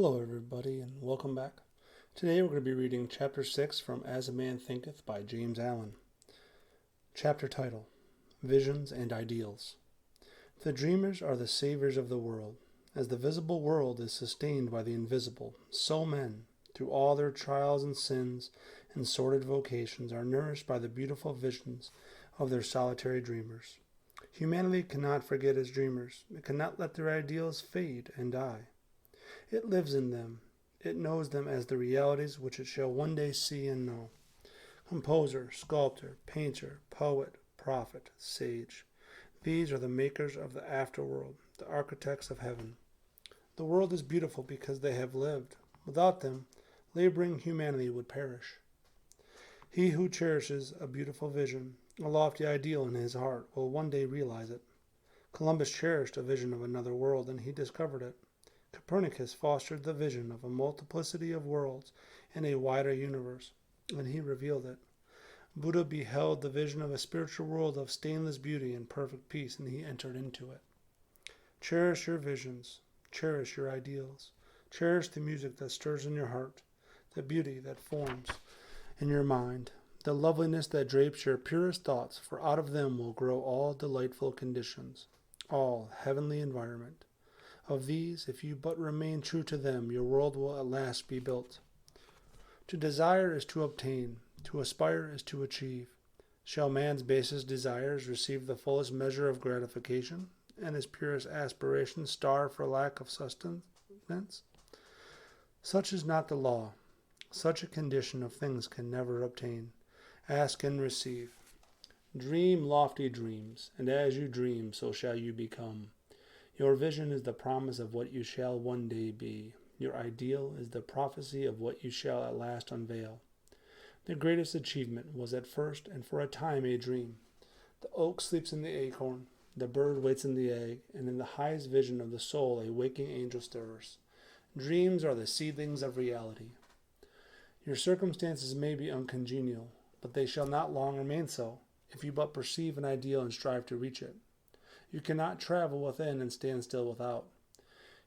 Hello, everybody, and welcome back. Today we're going to be reading Chapter 6 from As a Man Thinketh by James Allen. Chapter title, Visions and Ideals. The dreamers are the saviors of the world. As the visible world is sustained by the invisible, so men, through all their trials and sins and sordid vocations, are nourished by the beautiful visions of their solitary dreamers. Humanity cannot forget its dreamers. It cannot let their ideals fade and die. It lives in them. It knows them as the realities which it shall one day see and know. Composer, sculptor, painter, poet, prophet, sage. These are the makers of the afterworld, the architects of heaven. The world is beautiful because they have lived. Without them, laboring humanity would perish. He who cherishes a beautiful vision, a lofty ideal in his heart, will one day realize it. Columbus cherished a vision of another world, and he discovered it. Copernicus fostered the vision of a multiplicity of worlds and a wider universe, and he revealed it. Buddha beheld the vision of a spiritual world of stainless beauty and perfect peace, and he entered into it. Cherish your visions. Cherish your ideals. Cherish the music that stirs in your heart, the beauty that forms in your mind, the loveliness that drapes your purest thoughts, for out of them will grow all delightful conditions, all heavenly environment. Of these, if you but remain true to them, your world will at last be built. To desire is to obtain, to aspire is to achieve. Shall man's basest desires receive the fullest measure of gratification, and his purest aspirations starve for lack of sustenance? Such is not the law. Such a condition of things can never obtain. Ask and receive. Dream lofty dreams, and as you dream, so shall you become. Your vision is the promise of what you shall one day be. Your ideal is the prophecy of what you shall at last unveil. The greatest achievement was at first and for a time a dream. The oak sleeps in the acorn, the bird waits in the egg, and in the highest vision of the soul a waking angel stirs. Dreams are the seedlings of reality. Your circumstances may be uncongenial, but they shall not long remain so, if you but perceive an ideal and strive to reach it. You cannot travel within and stand still without.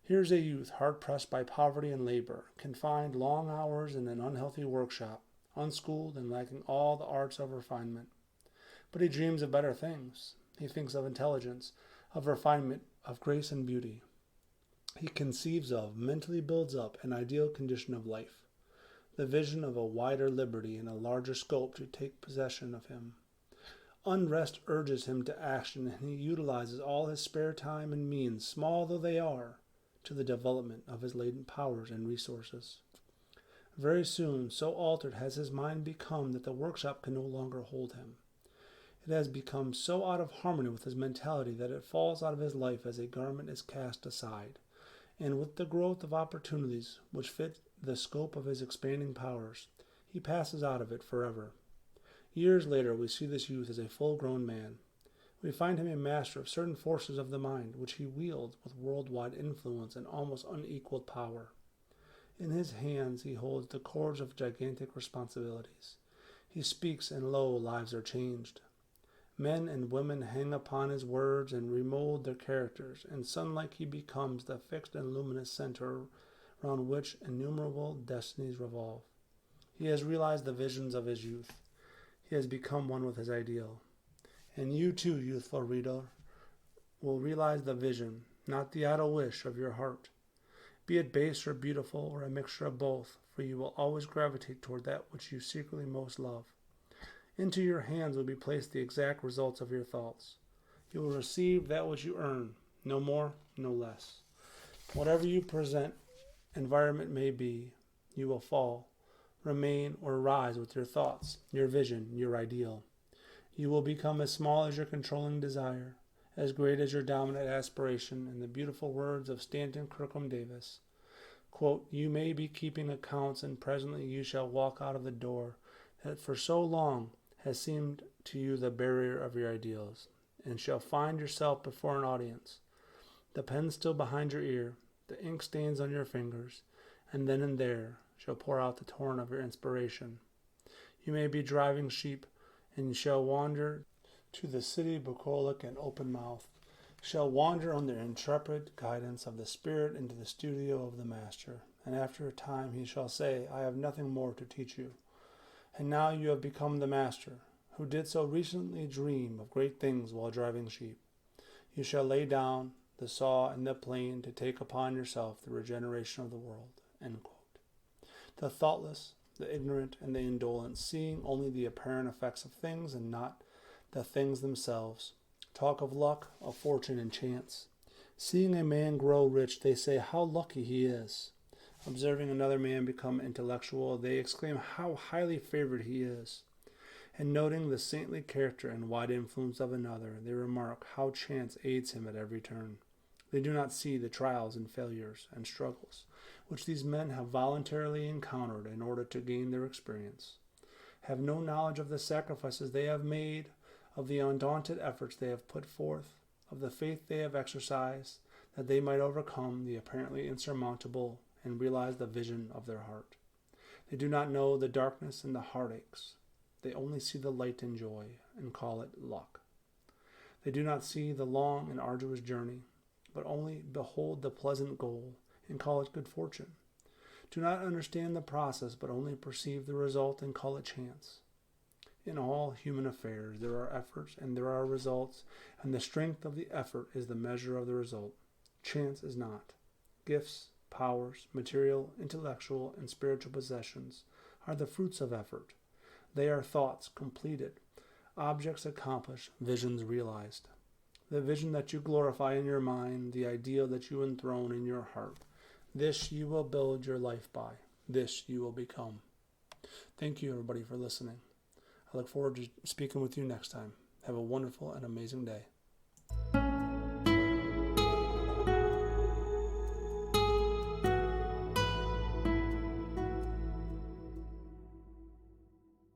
Here is a youth hard-pressed by poverty and labor, confined long hours in an unhealthy workshop, unschooled and lacking all the arts of refinement. But he dreams of better things. He thinks of intelligence, of refinement, of grace and beauty. He conceives of, mentally builds up, an ideal condition of life, the vision of a wider liberty and a larger scope to take possession of him. Unrest urges him to action, and he utilizes all his spare time and means, small though they are, to the development of his latent powers and resources. Very soon, so altered has his mind become that the workshop can no longer hold him. It has become so out of harmony with his mentality that it falls out of his life as a garment is cast aside, and with the growth of opportunities which fit the scope of his expanding powers, he passes out of it forever. Years later, we see this youth as a full-grown man. We find him a master of certain forces of the mind, which he wields with worldwide influence and almost unequaled power. In his hands he holds the cords of gigantic responsibilities. He speaks, and lo, lives are changed. Men and women hang upon his words and remold their characters, and sun-like he becomes the fixed and luminous center around which innumerable destinies revolve. He has realized the visions of his youth. He has become one with his ideal. And you too, youthful reader, will realize the vision, not the idle wish of your heart. Be it base or beautiful or a mixture of both, for you will always gravitate toward that which you secretly most love. Into your hands will be placed the exact results of your thoughts. You will receive that which you earn, no more, no less. Whatever your present environment may be, you will fall, remain, or rise with your thoughts, your vision, your ideal. You will become as small as your controlling desire, as great as your dominant aspiration. In the beautiful words of Stanton Kirkham Davis, quote, "You may be keeping accounts, and presently you shall walk out of the door that for so long has seemed to you the barrier of your ideals, and shall find yourself before an audience, the pen still behind your ear, the ink stains on your fingers, and then and there shall pour out the torrent of your inspiration. You may be driving sheep, and shall wander to the city bucolic and open-mouthed, shall wander under intrepid guidance of the Spirit into the studio of the Master, And after a time he shall say, I have nothing more to teach you. And now you have become the master, who did so recently dream of great things while driving sheep. You shall lay down the saw and the plane to take upon yourself the regeneration of the world. End quote. The thoughtless, the ignorant, and the indolent, seeing only the apparent effects of things and not the things themselves, talk of luck, of fortune, and chance. Seeing a man grow rich, they say, how lucky he is. Observing another man become intellectual, they exclaim how highly favored he is. And noting the saintly character and wide influence of another, they remark how chance aids him at every turn. They do not see the trials and failures and struggles which these men have voluntarily encountered in order to gain their experience, have no knowledge of the sacrifices they have made, of the undaunted efforts they have put forth, of the faith they have exercised, that they might overcome the apparently insurmountable and realize the vision of their heart. They do not know the darkness and the heartaches. They only see the light and joy, and call it luck. They do not see the long and arduous journey, but only behold the pleasant goal, and call it good fortune. Do not understand the process, but only perceive the result, and call it chance. In all human affairs, there are efforts and there are results, and the strength of the effort is the measure of the result. Chance is not. Gifts, powers, material, intellectual, and spiritual possessions are the fruits of effort. They are thoughts completed, objects accomplished, visions realized. The vision that you glorify in your mind, the ideal that you enthrone in your heart, this you will build your life by. This you will become. Thank you, everybody, for listening. I look forward to speaking with you next time. Have a wonderful and amazing day.